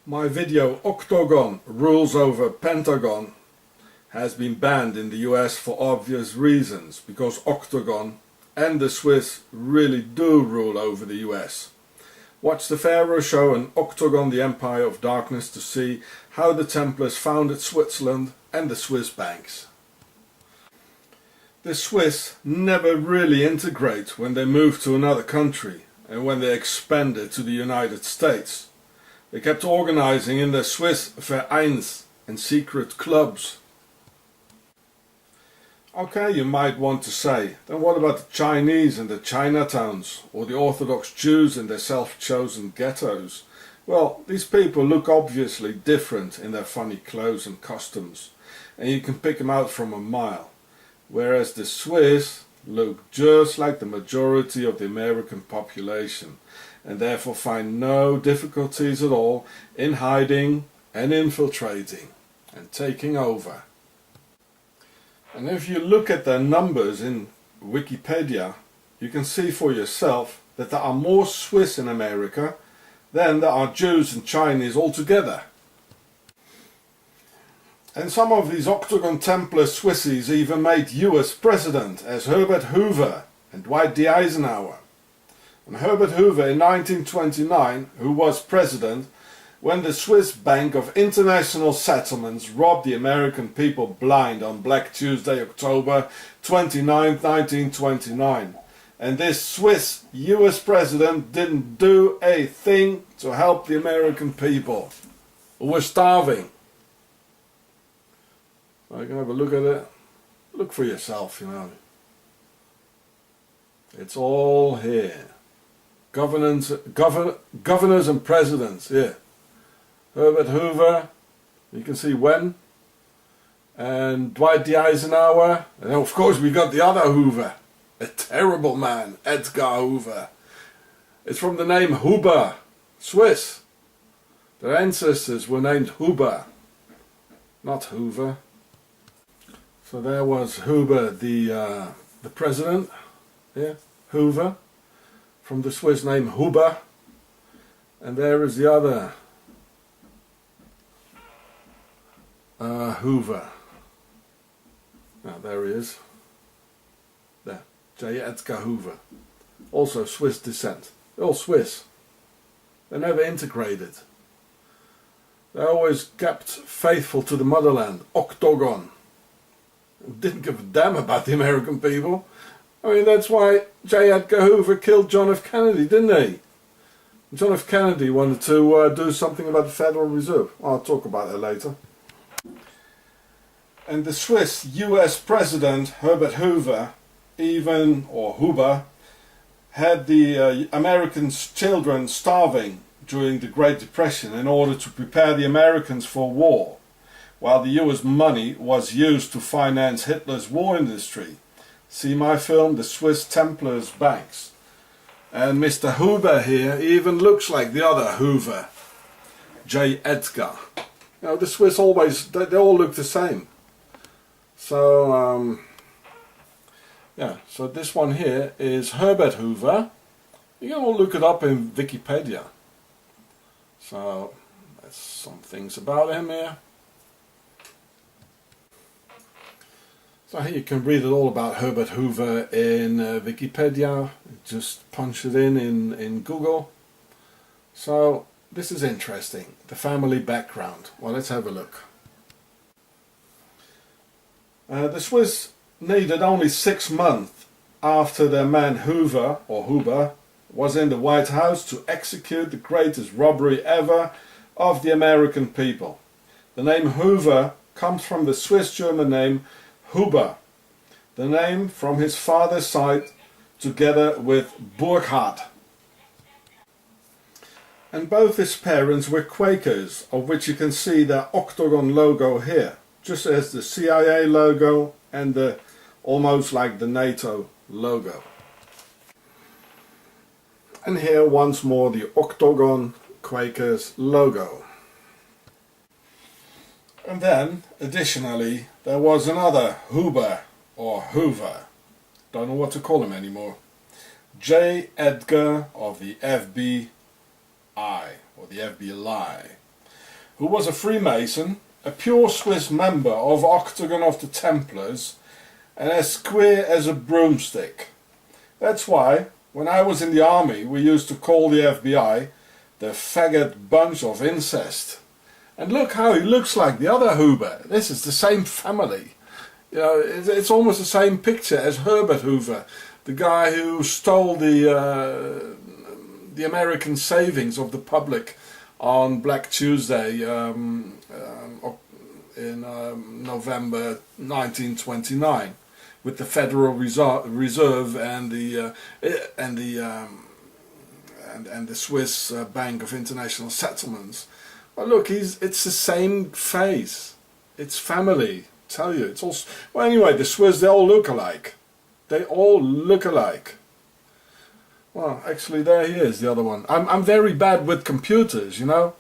My video Octogon rules over Pentagon has been banned in the US for obvious reasons, because Octogon and the Swiss really do rule over the US. Watch the Pharaoh show and Octogon, the Empire of Darkness, to see how the Templars founded Switzerland and the Swiss banks. The Swiss never really integrate when they move to another country and when they expanded to the United States. They kept organizing in their Swiss Vereins and secret clubs. Okay, you might want to say, then what about the Chinese and the Chinatowns, or the Orthodox Jews in their self-chosen ghettos? Well, these people look obviously different in their funny clothes and costumes, and you can pick them out from a mile. Whereas the Swiss look just like the majority of the American population, and therefore find no difficulties at all in hiding and infiltrating and taking over. And if you look at their numbers in Wikipedia, you can see for yourself that there are more Swiss in America than there are Jews and Chinese altogether. And some of these Octogon Templar Swissies even made US president, as Herbert Hoover and Dwight D. Eisenhower. And Herbert Hoover in 1929, who was president when the Swiss Bank of International Settlements robbed the American people blind on Black Tuesday, October 29, 1929. And this Swiss US president didn't do a thing to help the American people, who were starving. So you can have a look at it. Look for yourself, you know. It's all here. Governors and presidents, here. Herbert Hoover, you can see when, and Dwight D. Eisenhower, and of course we got the other Hoover, a terrible man, Edgar Hoover. It's from the name Huber, Swiss. Their ancestors were named Huber, not Hoover. So there was Hoover, the president, yeah, Hoover, from the Swiss name Huber, and there is the other Hoover. Now there he is. There, J. Edgar Hoover. Also Swiss descent. They're all Swiss. They never integrated. They always kept faithful to the motherland, Octogon. Didn't give a damn about the American people. I mean, that's why J. Edgar Hoover killed John F. Kennedy, didn't he? John F. Kennedy wanted to do something about the Federal Reserve. I'll talk about that later. And the Swiss US President Herbert Hoover, Huber, had the American children starving during the Great Depression in order to prepare the Americans for war, while the US money was used to finance Hitler's war industry. See my film, The Swiss Templars Banks. And Mr. Hoover here even looks like the other Hoover, J. Edgar. You know, the Swiss always, they all look the same. So, yeah, so this one here is Herbert Hoover. You can all look it up in Wikipedia. So, there's some things about him here. So here you can read it all about Herbert Hoover in Wikipedia. Just punch it in Google. So, this is interesting. The family background. Well, let's have a look. The Swiss needed only 6 months after their man Hoover, or Huber, was in the White House to execute the greatest robbery ever of the American people. The name Hoover comes from the Swiss-German name Huber, the name from his father's side, together with Burkhard. And both his parents were Quakers, of which you can see their Octogon logo here, just as the CIA logo and the almost like the NATO logo. And here once more the Octogon Quakers logo. And then, additionally, there was another Huber, or Hoover, don't know what to call him anymore, J. Edgar of the FBI, or the FBI. who was a Freemason, a pure Swiss member of Octogon of the Templars, and as square as a broomstick. That's why, when I was in the army, we used to call the FBI the faggot bunch of incest. And look how he looks like the other Hoover. This is the same family. You know, it's almost the same picture as Herbert Hoover, the guy who stole the American savings of the public on Black Tuesday in November 1929, with the Federal Reserve and the Swiss Bank of International Settlements. Well, look, it's the same face. It's family. I tell you, it's all. Well, anyway, the Swiss, they all look alike. They all look alike. Well, actually, there he is, the other one. I'm very bad with computers, you know.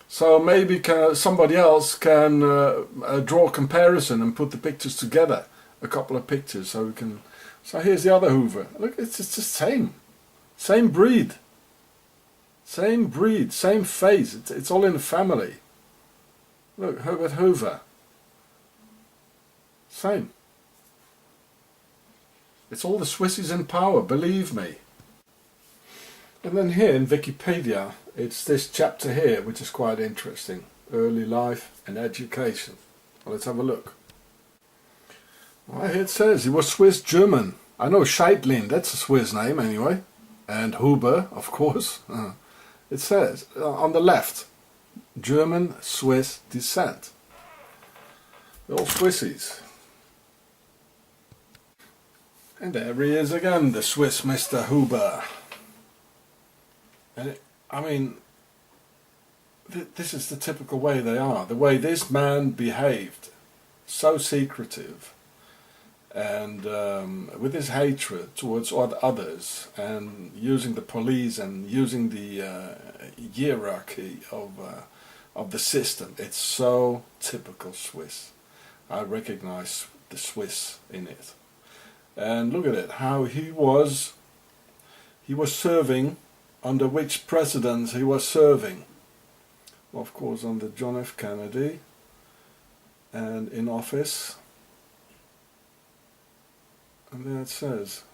So maybe somebody else can draw a comparison and put the pictures together, a couple of pictures, so we can. So here's the other Hoover. Look, it's the same breed, same face. It's all in the family. Look, Herbert Hoover. Same. It's all the Swissies in power, believe me. And then here in Wikipedia, it's this chapter here, which is quite interesting. Early life and education. Well, let's have a look. Well, here it says he was Swiss German. I know Scheidlin, that's a Swiss name anyway. And Huber, of course. It says on the left, German Swiss descent. They're all Swissies. And there he is again, the Swiss Mr. Huber. And I mean, this is the typical way they are. The way this man behaved, so secretive, and with his hatred towards others, and using the police and using the hierarchy of the system. It's so typical Swiss. I recognize the Swiss in it. And look at it, how he was serving, under which president he was serving. Well, of course, under John F. Kennedy, and in office. And there it says,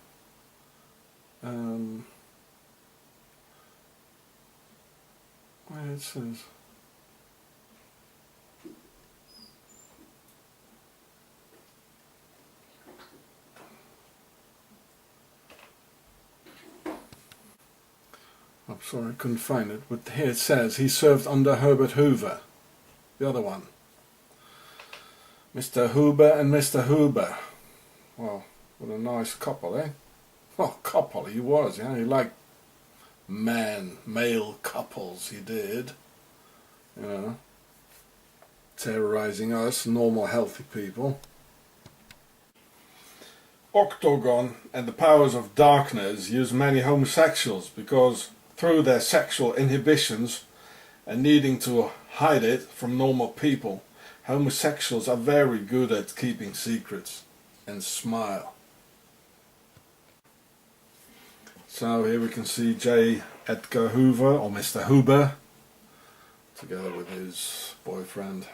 where it says, I'm sorry, I couldn't find it, but here it says he served under Herbert Hoover, the other one. Mr. Hoover and Mr. Hoover. Well, what a nice couple, eh? Oh, couple he was, yeah. He liked male couples, he did. You know, terrorizing us, normal, healthy people. Octogon and the powers of darkness use many homosexuals because through their sexual inhibitions and needing to hide it from normal people, homosexuals are very good at keeping secrets and smile. So here we can see J. Edgar Hoover, or Mr. Hoover, together with his boyfriend.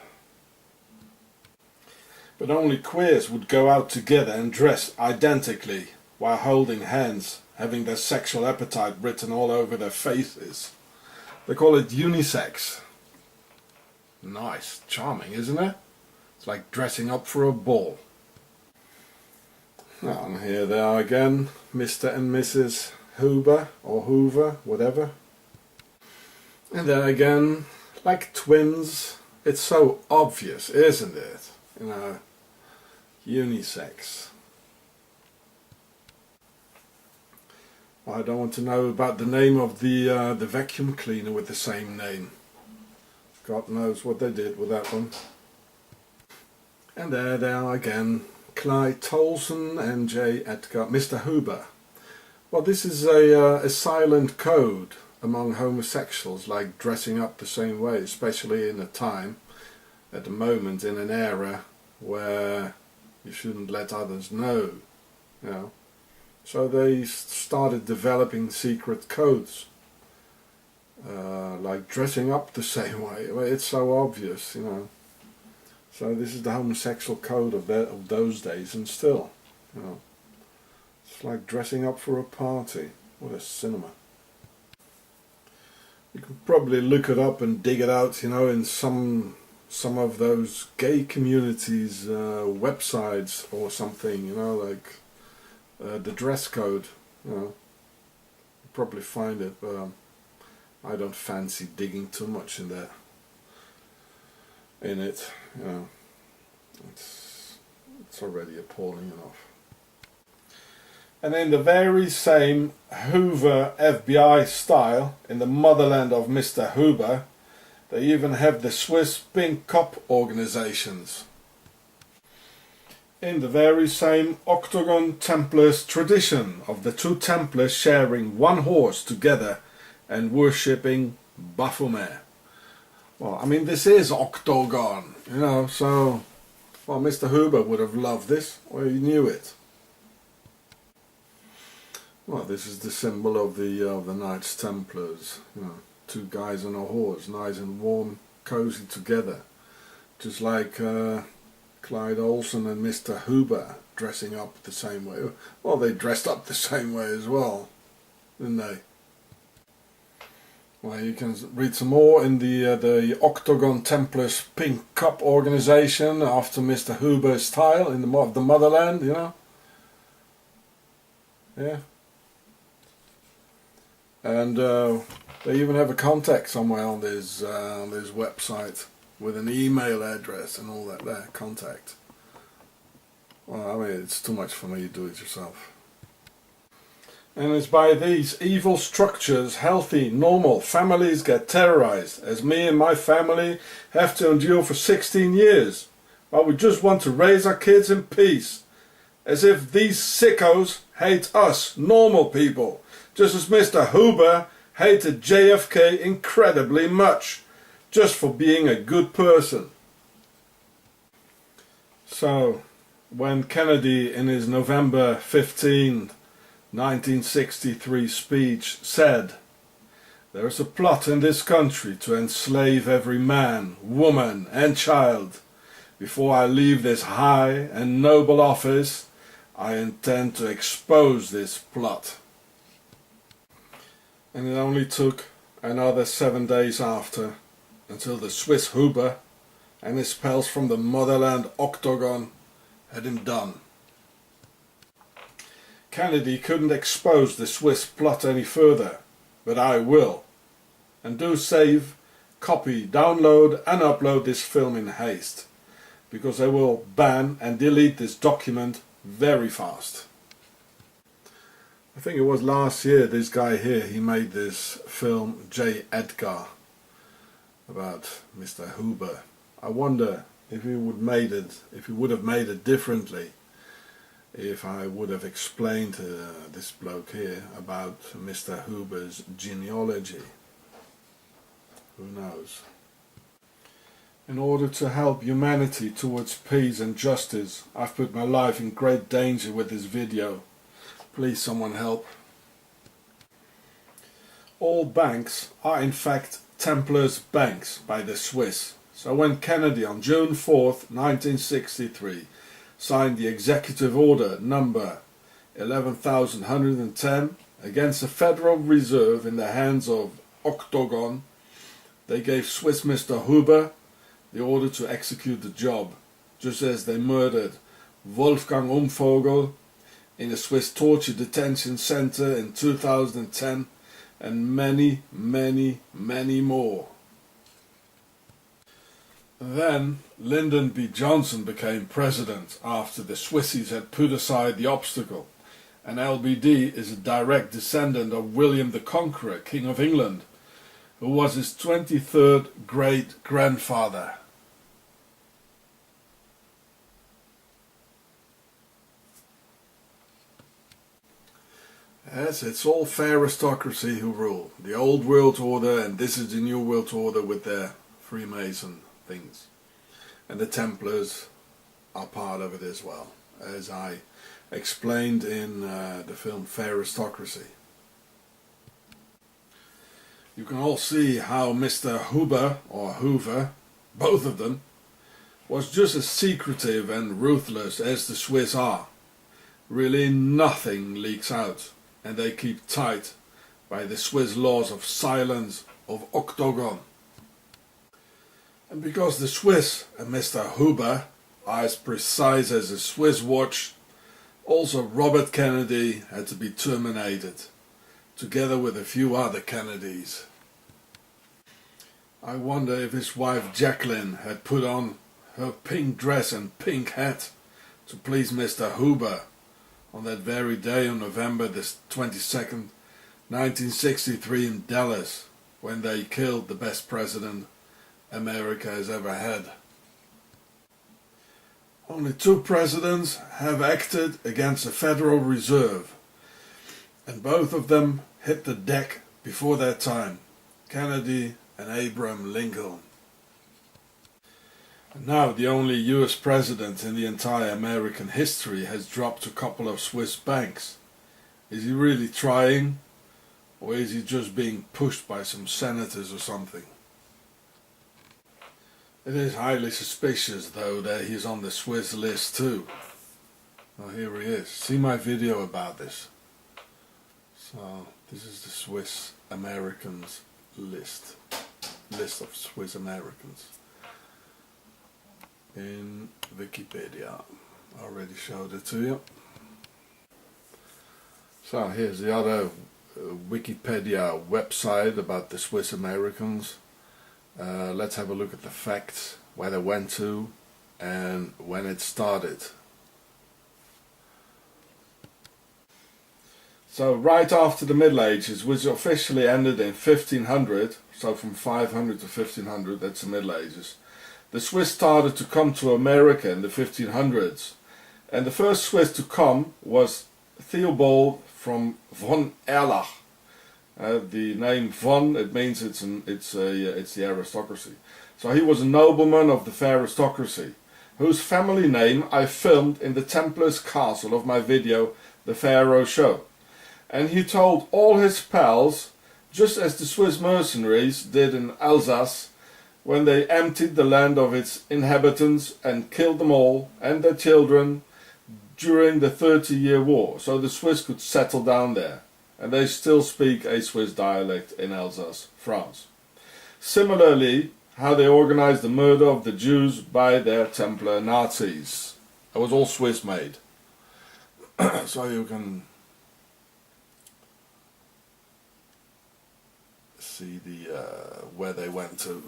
But only queers would go out together and dress identically while holding hands, having their sexual appetite written all over their faces. They call it unisex. Nice, charming, isn't it? It's like dressing up for a ball. And here they are again, Mr. and Mrs. Hoover, or Hoover, whatever. And there again, like twins. It's so obvious, isn't it? You know, unisex. I don't want to know about the name of the vacuum cleaner with the same name. God knows what they did with that one. And there they are again, Clyde Tolson and J. Edgar, Mr. Hoover. Well, this is a silent code among homosexuals, like dressing up the same way, especially in a time, at the moment, in an era where you shouldn't let others know, you know. So they started developing secret codes like dressing up the same way. Well, it's so obvious, you know. So this is the homosexual code of those days, and still, you know, it's like dressing up for a party. What a cinema. You can probably look it up and dig it out, you know, in some of those gay communities websites or something, you know, like the dress code, you know. You'll probably find it, but I don't fancy digging too much in there. In it, you know, it's already appalling enough. And in the very same Hoover FBI style, in the motherland of Mr. Hoover, they even have the Swiss Pink Cup organizations. In the very same Octogon Templars tradition of the two Templars sharing one horse together and worshipping Baphomet. Well, I mean, this is Octogon, you know, so, well, Mr. Hoover would have loved this, or he knew it. Well, this is the symbol of the Knights Templars, you know, two guys on a horse, nice and warm, cozy together, just like Clyde Olsen and Mr. Hoover dressing up the same way. Well, they dressed up the same way as well, didn't they? Well, you can read some more in the Octogon Templars Pink Cup organization after Mr. Hoover's style in the motherland, you know. Yeah. And they even have a contact somewhere on this website with an email address and all that there, contact. Well, I mean, it's too much for me to do it yourself. And it's by these evil structures healthy, normal families get terrorized, as me and my family have to endure for 16 years, while we just want to raise our kids in peace. As if these sickos hate us, normal people, just as Mr. Hoover hated JFK incredibly much, just for being a good person. So, when Kennedy in his November 15, 1963 speech said, "There is a plot in this country to enslave every man, woman and child. Before I leave this high and noble office, I intend to expose this plot." And it only took another 7 days after until the Swiss Hoover and his pals from the motherland Octogon had him done. Kennedy couldn't expose the Swiss plot any further, but I will. And do save, copy, download and upload this film in haste, because I will ban and delete this document very fast. I think it was last year, this guy here, he made this film J. Edgar about Mr. Hoover. I wonder if he would have made it differently, if I would have explained to this bloke here about Mr. Hoover's genealogy. Who knows? In order to help humanity towards peace and justice, I've put my life in great danger with this video. Please someone help. All banks are in fact Templars banks by the Swiss. So when Kennedy on June 4th, 1963 signed the executive order number 11,110 against the Federal Reserve in the hands of Octogon, they gave Swiss Mr. Hoover the order to execute the job, just as they murdered Wolfgang Umvogel in a Swiss torture detention center in 2010, and many, many, many more. Then Lyndon B. Johnson became president after the Swissies had put aside the obstacle, and LBD is a direct descendant of William the Conqueror, King of England, who was his 23rd great-grandfather. Yes, it's all fair aristocracy who rule. The old world order, and this is the new world order with their Freemason things. And the Templars are part of it as well, as I explained in the film Fair Aristocracy. You can all see how Mr. Hoover, or Hoover, both of them, was just as secretive and ruthless as the Swiss are. Really nothing leaks out, and they keep tight by the Swiss laws of silence, of Octogon. And because the Swiss and Mr. Hoover are as precise as a Swiss watch, also Robert Kennedy had to be terminated, together with a few other Kennedys. I wonder if his wife Jacqueline had put on her pink dress and pink hat to please Mr. Hoover on that very day on November the 22nd, 1963 in Dallas, when they killed the best president America has ever had. Only 2 presidents have acted against the Federal Reserve, and both of them hit the deck before their time, Kennedy and Abraham Lincoln. And now the only US president in the entire American history has dropped a couple of Swiss banks. Is he really trying, or is he just being pushed by some senators or something? It is highly suspicious though that he's on the Swiss list too. Well, here he is. See my video about this. So this is the Swiss Americans list of Swiss Americans in Wikipedia. I already showed it to you. So here's the other Wikipedia website about the Swiss Americans. Let's have a look at the facts, where they went to and when it started. So right after the Middle Ages, which officially ended in 1500, so from 500 to 1500, that's the Middle Ages, the Swiss started to come to America in the 1500s. And the first Swiss to come was Theobald from von Erlach. The name von, it means it's the aristocracy. So he was a nobleman of the fair aristocracy, whose family name I filmed in the Templars' castle of my video, The Pharaoh Show. And he told all his pals, just as the Swiss mercenaries did in Alsace, when they emptied the land of its inhabitants and killed them all and their children during the 30-year war, so the Swiss could settle down there. And they still speak a Swiss dialect in Alsace, France. Similarly, how they organized the murder of the Jews by their Templar Nazis. It was all Swiss made. So you can see where they went to.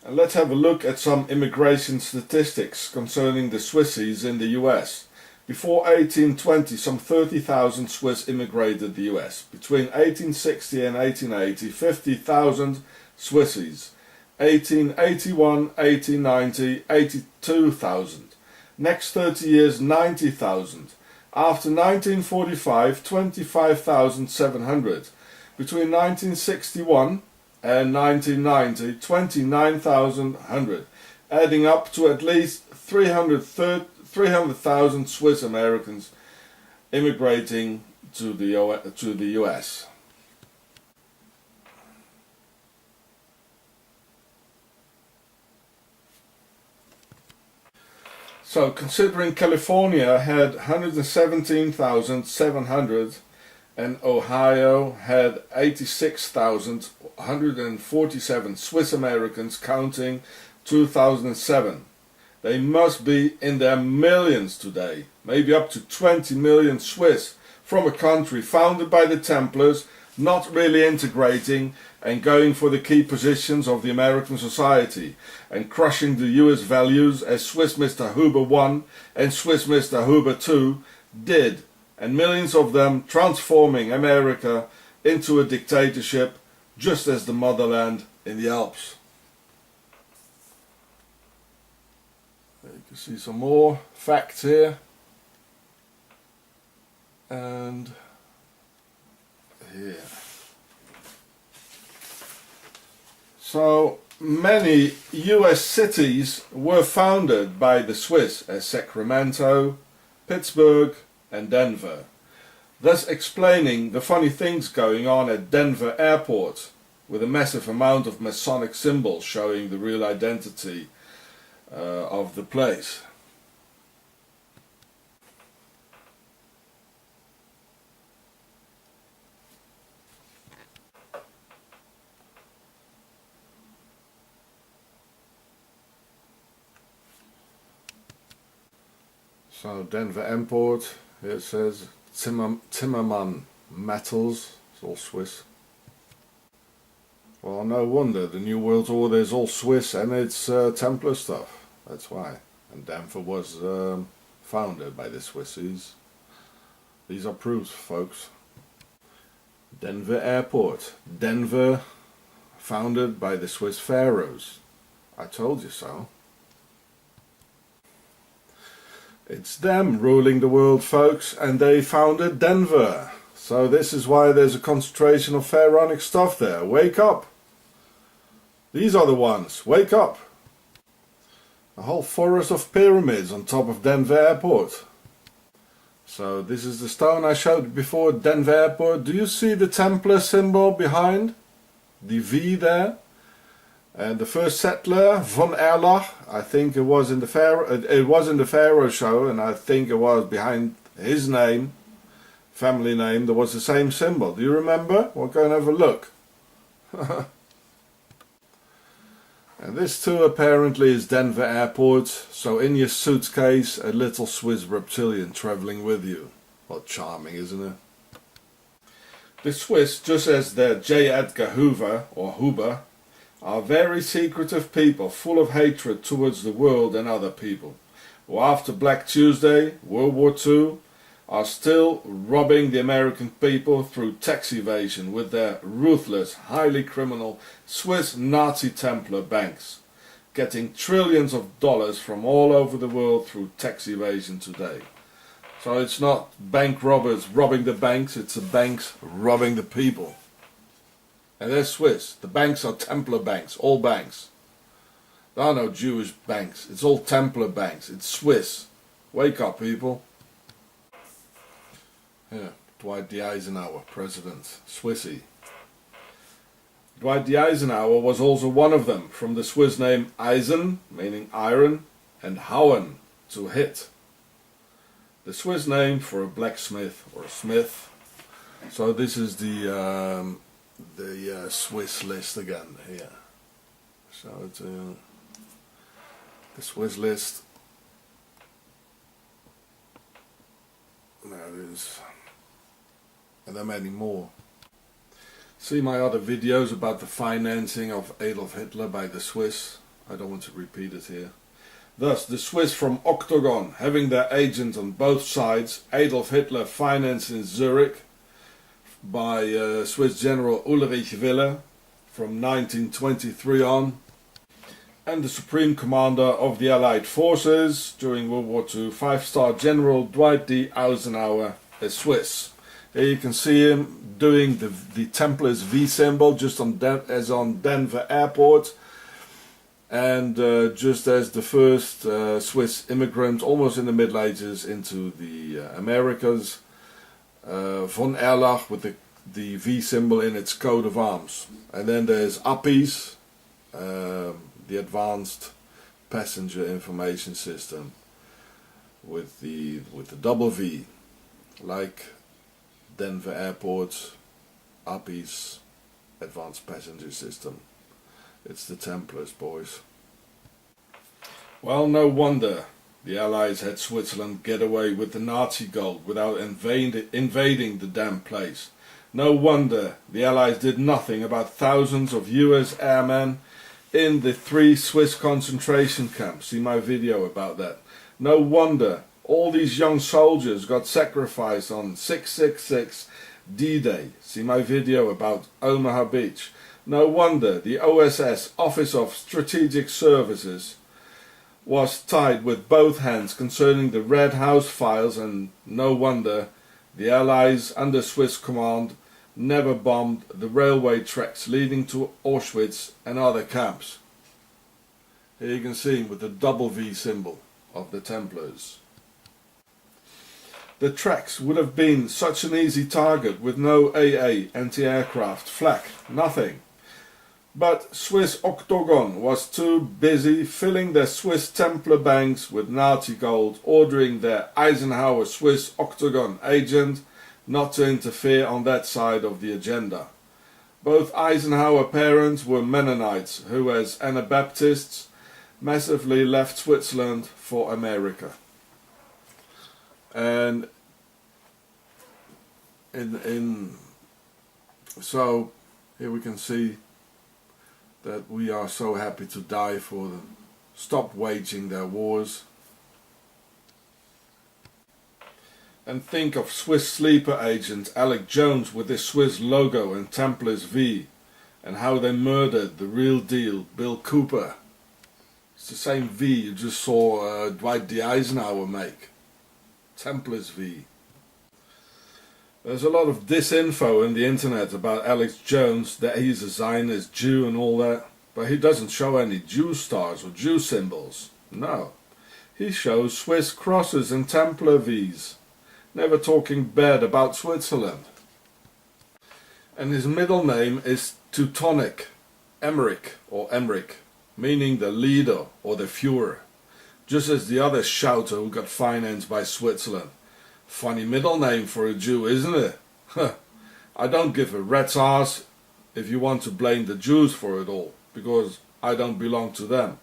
And let's have a look at some immigration statistics concerning the Swissies in the US. Before 1820, some 30,000 Swiss immigrated the US. Between 1860 and 1880, 50,000 Swissies. 1881, 1890, 82,000. Next 30 years, 90,000. After 1945, 25,700. Between 1961 and 1990, 29,100. Adding up to at least 300,000 Swiss Americans immigrating to the US. So considering California had 117,700 and Ohio had 86,147 Swiss Americans counting 2007. They must be in their millions today, maybe up to 20 million Swiss from a country founded by the Templars, not really integrating and going for the key positions of the American society and crushing the US values as Swiss Mr. Hoover 1 and Swiss Mr. Hoover 2 did, and millions of them transforming America into a dictatorship just as the motherland in the Alps. You can see some more facts here, and here. So many US cities were founded by the Swiss, as Sacramento, Pittsburgh and Denver. thus explaining the funny things going on at Denver Airport, with a massive amount of Masonic symbols showing the real identity of the place. So Denver Airport, here it says Zimmermann Metals, it's all Swiss. Well, no wonder, the New World Order is all Swiss and it's Templar stuff, that's why. And Denver was founded by the Swissies. These are proofs, folks. Denver Airport, Denver founded by the Swiss pharaohs. I told you so. It's them ruling the world, folks, and they founded Denver. So this is why there's a concentration of pharaonic stuff there. Wake up! These are the ones. Wake up! A whole forest of pyramids on top of Denver Airport. So this is the stone I showed before Denver Airport. Do you see the Templar symbol behind? The V there? And the first settler, von Erlach, I think it was in the Pharaoh show, and I think it was behind his name, family name, there was the same symbol. Do you remember? We'll go and have a look. And this too apparently is Denver Airport, so in your suitcase a little Swiss reptilian travelling with you. Well, charming, isn't it? The Swiss, just as their J. Edgar Hoover, or Huber, are very secretive people, full of hatred towards the world and other people, who after Black Tuesday, World War II, are still robbing the American people through tax evasion with their ruthless, highly criminal Swiss Nazi Templar banks, getting trillions of dollars from all over the world through tax evasion today. So it's not bank robbers robbing the banks, it's the banks robbing the people. And they're Swiss. The banks are Templar banks, all banks. There are no Jewish banks, it's all Templar banks, it's Swiss. Wake up, people. Yeah, Dwight D. Eisenhower, President, Swissy. Dwight D. Eisenhower was also one of them, from the Swiss name Eisen, meaning iron, and Hauen, to hit. The Swiss name for a blacksmith or a smith. So this is the Swiss list again here. So it's the Swiss list. There it is. And there are many more. See my other videos about the financing of Adolf Hitler by the Swiss. I don't want to repeat it here. Thus, the Swiss from Octogon, having their agent on both sides, Adolf Hitler financed in Zurich by Swiss General Ulrich Wille from 1923 on, and the Supreme Commander of the Allied Forces during World War II, 5-star General Dwight D. Eisenhower, a Swiss. Here you can see him doing the Templars V symbol just as on Denver Airport, and just as the first Swiss immigrant almost in the Middle Ages into the Americas, von Erlach with the V symbol in its coat of arms. And then there's APIS, the Advanced Passenger Information System, with the double V, like Denver Airport, APIS, Advanced Passenger System. It's the Templars, boys. Well, no wonder the Allies had Switzerland get away with the Nazi gold without invading the damn place. No wonder the Allies did nothing about thousands of US airmen in the 3 Swiss concentration camps. See my video about that. No wonder all these young soldiers got sacrificed on 666 D-Day. See my video about Omaha Beach. No wonder the OSS, Office of Strategic Services, was tied with both hands concerning the Red House files, and no wonder the Allies under Swiss command never bombed the railway tracks leading to Auschwitz and other camps. Here you can see him with the double V symbol of the Templars. The tracks would have been such an easy target with no AA anti-aircraft flak, nothing. But Swiss Octogon was too busy filling their Swiss Templar banks with Nazi gold, ordering their Eisenhower Swiss Octogon agent not to interfere on that side of the agenda. Both Eisenhower parents were Mennonites who, as Anabaptists, massively left Switzerland for America. And so here we can see that we are so happy to die for them. Stop waging their wars. And think of Swiss sleeper agent Alex Jones with his Swiss logo and Templars V, and how they murdered the real deal Bill Cooper. It's the same V you just saw Dwight D. Eisenhower make. Templars V. There's a lot of disinfo in the internet about Alex Jones, that he's a Zionist Jew and all that, but he doesn't show any Jew stars or Jew symbols. No. He shows Swiss crosses and Templar Vs, never talking bad about Switzerland. And his middle name is Teutonic, Emmerich, meaning the leader or the Führer, just as the other shouter who got financed by Switzerland. Funny middle name for a Jew, isn't it? I don't give a rat's ass if you want to blame the Jews for it all, because I don't belong to them.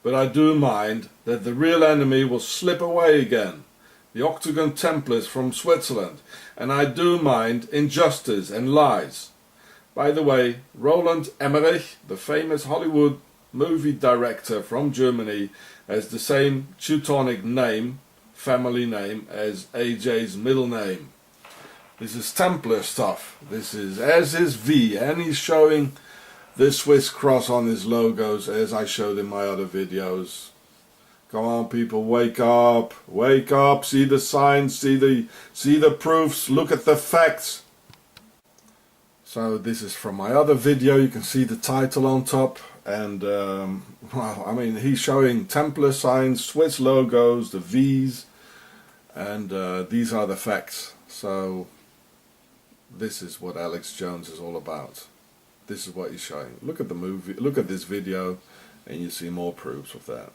But I do mind that the real enemy will slip away again, the Octogon Templars from Switzerland, and I do mind injustice and lies. By the way, Roland Emmerich, the famous Hollywood movie director from Germany, has the same Teutonic name, family name, as AJ's middle name. This is Templar stuff. This is as is V, and he's showing the Swiss cross on his logos as I showed in my other videos. Come on people, wake up, see the signs, see the proofs, look at the facts. So this is from my other video, you can see the title on top, and well, I mean, he's showing Templar signs, Swiss logos, the V's, and these are the facts. So this is what Alex Jones is all about. This is what he's showing. Look at the movie, look at this video, and you see more proofs of that.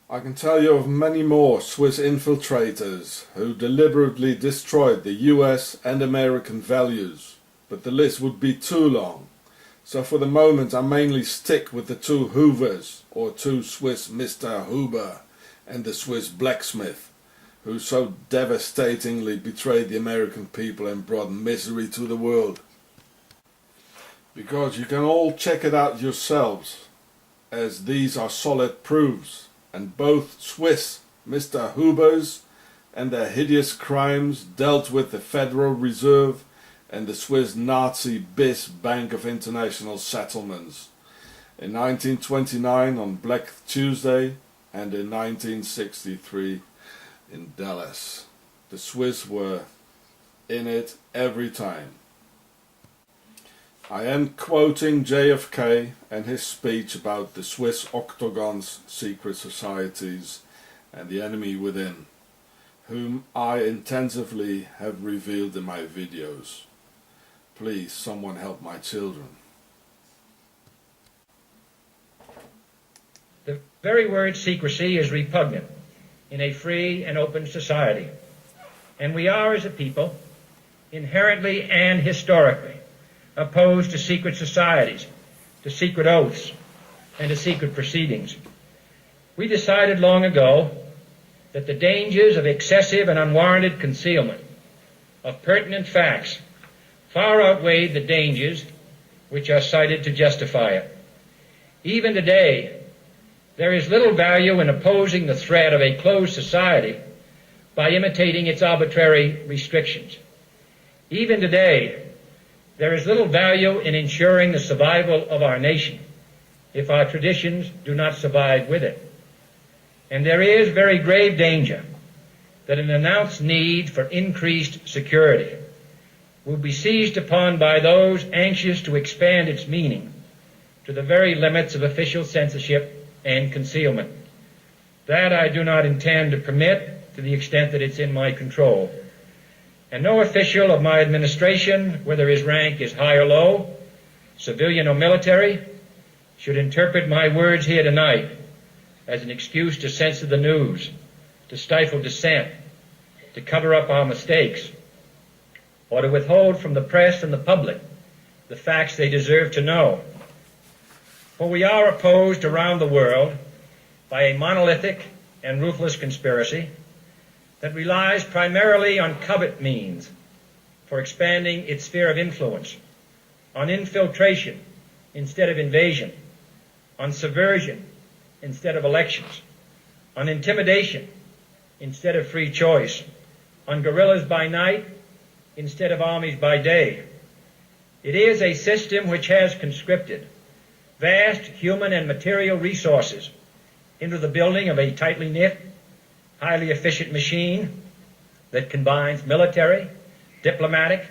I can tell you of many more Swiss infiltrators who deliberately destroyed the US and American values, but the list would be too long. So for the moment I mainly stick with the two Hoovers, or two Swiss Mr. Hoover and the Swiss blacksmith, who so devastatingly betrayed the American people and brought misery to the world. Because you can all check it out yourselves, as these are solid proofs. And both Swiss Mr. Hoovers and their hideous crimes dealt with the Federal Reserve and the Swiss Nazi BIS Bank of International Settlements in 1929 on Black Tuesday and in 1963 in Dallas. The Swiss were in it every time. I am quoting JFK and his speech about the Swiss Octogon's secret societies and the enemy within, whom I intensively have revealed in my videos. Please, someone help my children. The very word secrecy is repugnant in a free and open society, and we are, as a people, inherently and historically opposed to secret societies, to secret oaths, and to secret proceedings. We decided long ago that the dangers of excessive and unwarranted concealment of pertinent facts far outweighed the dangers which are cited to justify it. Even today, there is little value in opposing the threat of a closed society by imitating its arbitrary restrictions. Even today, there is little value in ensuring the survival of our nation if our traditions do not survive with it. And there is very grave danger that an announced need for increased security will be seized upon by those anxious to expand its meaning to the very limits of official censorship and concealment. That I do not intend to permit, to the extent that it's in my control. And no official of my administration, whether his rank is high or low, civilian or military, should interpret my words here tonight as an excuse to censor the news, to stifle dissent, to cover up our mistakes, or to withhold from the press and the public the facts they deserve to know. For we are opposed around the world by a monolithic and ruthless conspiracy that relies primarily on covert means for expanding its sphere of influence, on infiltration instead of invasion, on subversion instead of elections, on intimidation instead of free choice, on guerrillas by night instead of armies by day. It is a system which has conscripted vast human and material resources into the building of a tightly knit, highly efficient machine that combines military, diplomatic,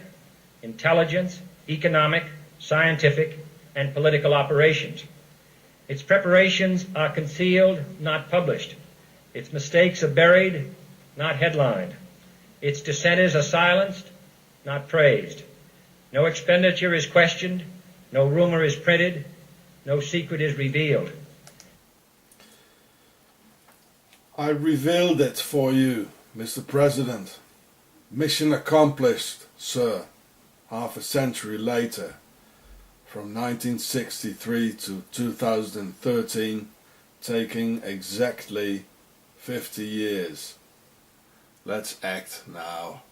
intelligence, economic, scientific, and political operations. Its preparations are concealed, not published. Its mistakes are buried, not headlined. Its dissenters are silenced, not praised. No expenditure is questioned, no rumor is printed, no secret is revealed. I revealed it for you, Mr. President. Mission accomplished, sir. Half a century later, from 1963 to 2013, taking exactly 50 years. Let's act now.